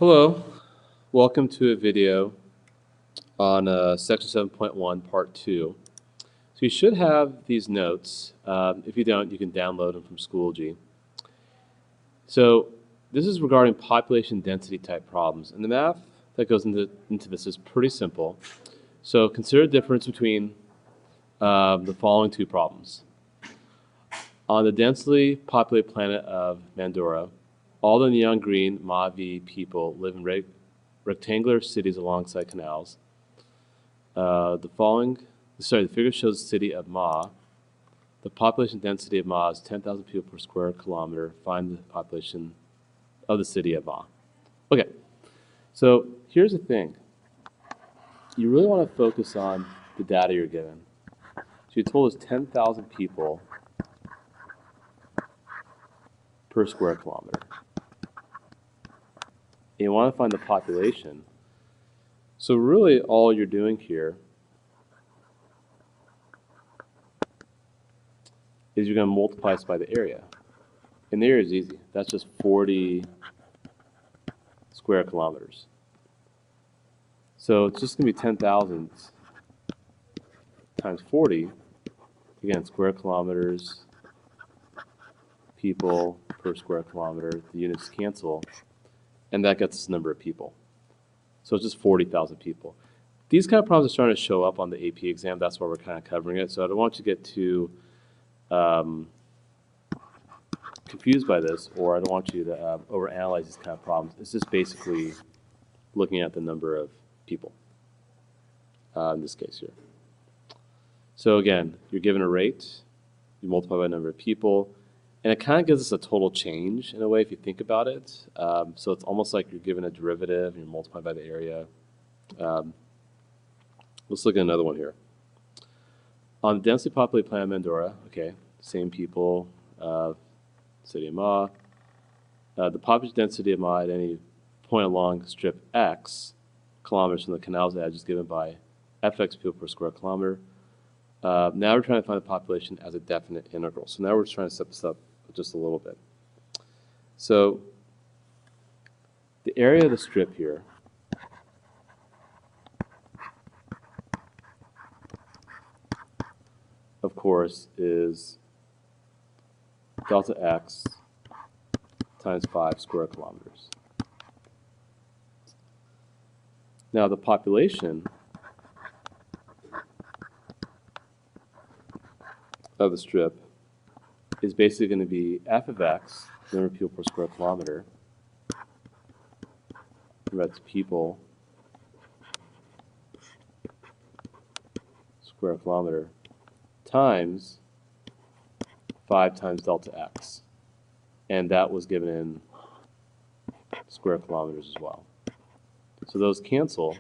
Hello, welcome to a video on section 7.1 part 2. So you should have these notes. If you don't, you can download them from Schoology. So this is regarding population density type problems, and the math that goes into this is pretty simple. So consider the difference between the following two problems. On the densely populated planet of Mandora, all the neon green Mavi people live in rectangular cities alongside canals. The figure shows the city of Ma. The population density of Ma is 10,000 people per square kilometer. Find the population of the city of Ma. Okay, so here's the thing. You really want to focus on the data you're given. So you're told it's 10,000 people per square kilometer. And you want to find the population. So really all you're doing here is you're going to multiply this by the area. And the area is easy. That's just 40 square kilometers. So it's just going to be 10,000 times 40. Again, square kilometers, people per square kilometer. The units cancel. And that gets us the number of people. So it's just 40,000 people. These kind of problems are starting to show up on the AP exam. That's why we're kind of covering it. So I don't want you to get too confused by this, or I don't want you to overanalyze these kind of problems. It's just basically looking at the number of people in this case here. So again, you're given a rate, you multiply by the number of people, and it kind of gives us a total change in a way if you think about it. So it's almost like you're given a derivative and you're multiplied by the area. Let's look at another one here. On the densely populated planet of Mandora, okay, same people, city of Ma. The population density of Ma at any point along strip X kilometers from the canal's edge is given by fx people per square kilometer. Now we're trying to find the population as a definite integral. So now we're trying to set this up just a little bit. So the area of the strip here of course is delta x times 5 square kilometers. Now the population of the strip is basically going to be f of x, number of people per square kilometer, that's people square kilometer, times 5 times delta x. And that was given in square kilometers as well. So those cancel.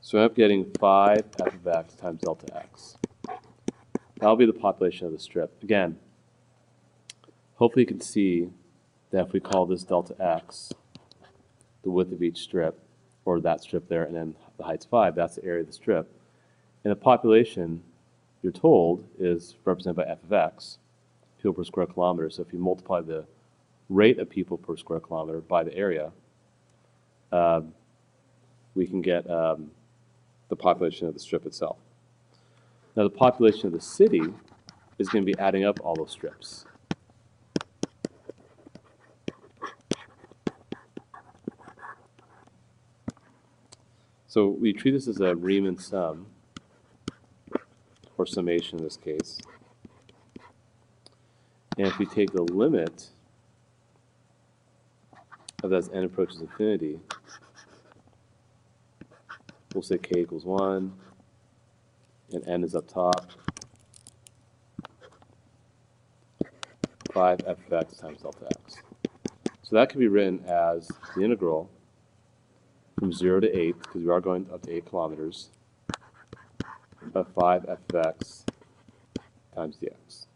So I end up getting 5 f of x times delta x. That'll be the population of the strip. Again, hopefully you can see that if we call this delta x the width of each strip, or that strip there, and then the height's 5, that's the area of the strip. And the population, you're told, is represented by f of x, people per square kilometer. So if you multiply the rate of people per square kilometer by the area, we can get the population of the strip itself. Now the population of the city is going to be adding up all those strips. So we treat this as a Riemann sum, or summation in this case. And if we take the limit of that as n approaches infinity, we'll say k equals 1, and n is up top, 5 f of x times delta x. So that can be written as the integral from 0 to 8, because we are going up to 8 kilometers, of 5 f of x times dx.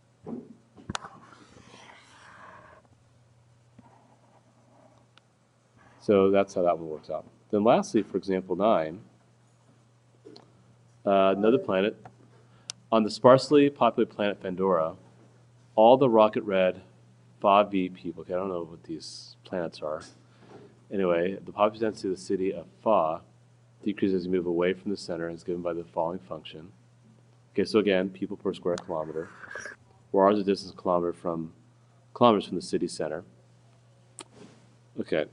So that's how that one works out. Then lastly, for example 9, another planet. On the sparsely populated planet Pandora, all the rocket red 5V people, okay, I don't know what these planets are, Anyway, the population density of the city of Fa decreases as you move away from the center, as given by the following function. Okay, so again, people per square kilometer, where r is the distance kilometers from the city center. Okay,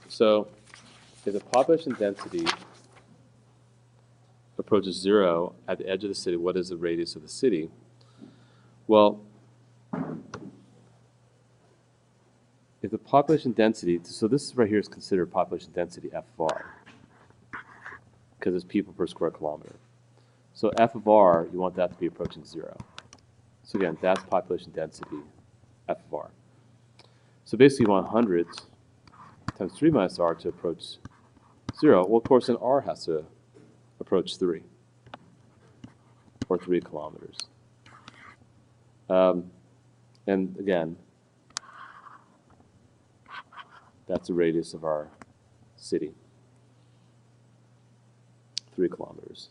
so if the population density approaches 0 at the edge of the city, what is the radius of the city? Well, if the population density, so this right here is considered population density f of r, because it's people per square kilometer. So f of r, you want that to be approaching 0. So again, that's population density f of r. So basically you want 100 times 3 minus r to approach 0. Well, of course, then r has to approach 3, or 3 kilometers. And again, that's the radius of our city, 3 kilometers.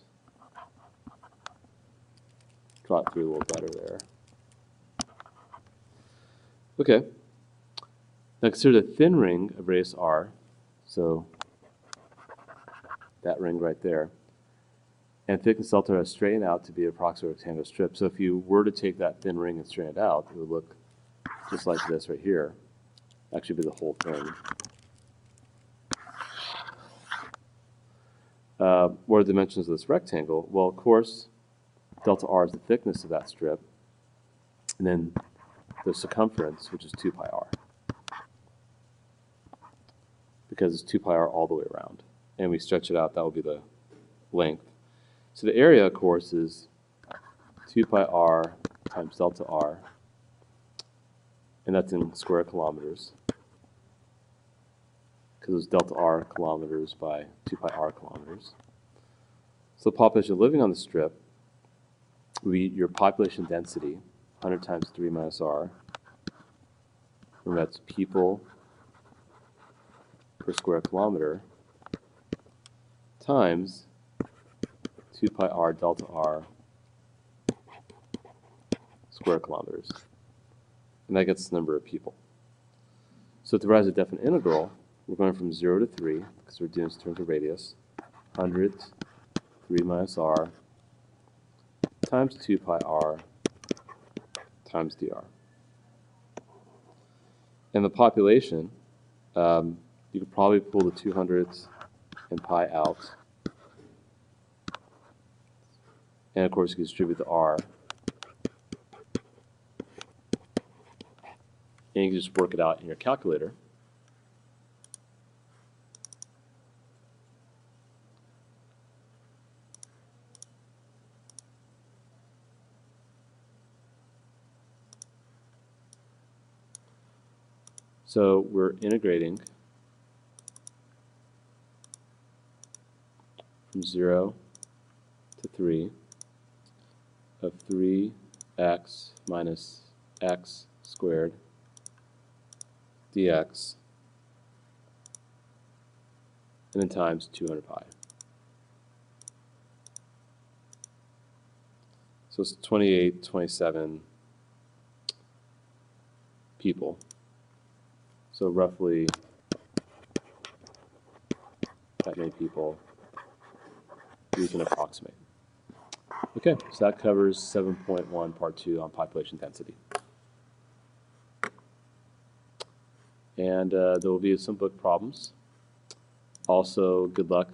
Draw it through a little better there. Okay. Now consider the thin ring of radius r, so that ring right there, and thickness delta is straightened out to be approximately a rectangular strip. So if you were to take that thin ring and straighten it out, it would look just like this right here. Actually be the whole thing. What are the dimensions of this rectangle? Well, of course, delta r is the thickness of that strip, and then the circumference, which is 2 pi r, because it's 2 pi r all the way around. And we stretch it out, that will be the length. So the area, of course, is 2 pi r times delta r, and that's in square kilometers, because it's delta r kilometers by 2 pi r kilometers. So the population living on the strip, your population density, 100 times 3 minus r, remember that's people per square kilometer, times 2 pi r delta r square kilometers. And that gets the number of people. So to write as a definite integral, we're going from 0 to 3, because we're doing this in terms of radius, 100, 3 minus r, times 2 pi r, times dr. And the population, you could probably pull the 200s and pi out. And of course, you can distribute the r. And you can just work it out in your calculator. So we're integrating from 0 to 3 of 3x minus x squared dx, and then times 200 pi. So it's 28, 27 people. So roughly that many people we can approximate. Okay, so that covers 7.1 part 2 on population density. And there will be some book problems. Also, good luck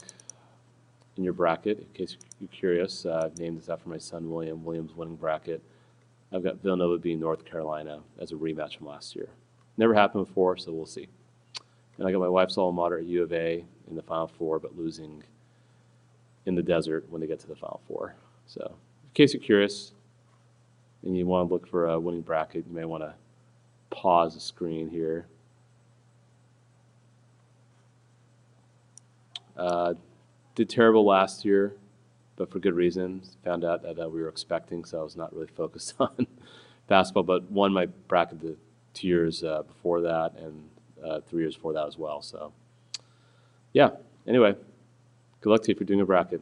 in your bracket. In case you're curious, I've named this after my son William. William's winning bracket. I've got Villanova beating North Carolina as a rematch from last year. Never happened before, so we'll see. And I got my wife's alma mater at U of A in the Final Four, but losing in the desert when they get to the Final Four. So, in case you're curious and you want to look for a winning bracket, you may want to pause the screen here. Did terrible last year, but for good reason. Found out that we were expecting, so I was not really focused on basketball, but won my bracket the 2 years before that and 3 years before that as well. So, yeah, anyway, good luck to you if you're doing a bracket.